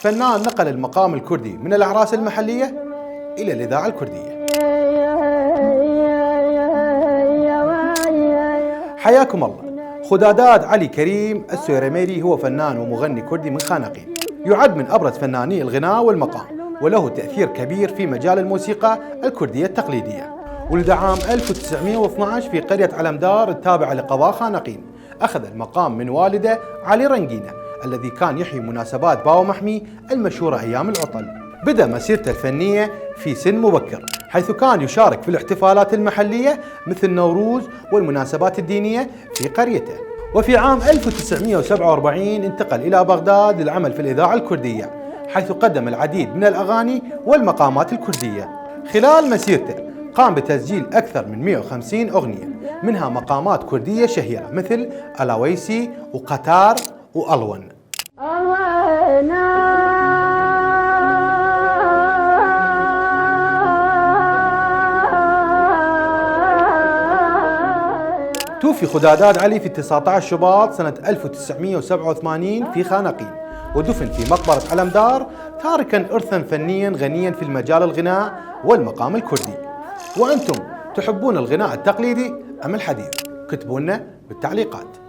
فنان نقل المقام الكردي من الأعراس المحلية إلى الإذاعة الكردية. حياكم الله. خداداد علي كريم السويرميري هو فنان ومغني كردي من خانقين، يعد من أبرز فناني الغناء والمقام، وله تأثير كبير في مجال الموسيقى الكردية التقليدية. ولد عام 1912 في قرية علمدار التابعة لقضاء خانقين. أخذ المقام من والده علي رنقينة الذي كان يحيي مناسبات باو محمي المشهورة أيام العطل. بدأ مسيرته الفنية في سن مبكر، حيث كان يشارك في الاحتفالات المحلية مثل نوروز والمناسبات الدينية في قريته. وفي عام 1947 انتقل إلى بغداد للعمل في الإذاعة الكردية، حيث قدم العديد من الأغاني والمقامات الكردية. خلال مسيرته قام بتسجيل أكثر من 150 أغنية، منها مقامات كردية شهيرة مثل ألاويسي وقطار وألون. توفي خداداد علي في 19 شباط سنة 1987 في خانقين، ودفن في مقبرة علمدار، تاركا إرثا فنيا غنيا في المجال الغناء والمقام الكردي. وأنتم تحبون الغناء التقليدي أم الحديث؟ كتبوا لنا بالتعليقات.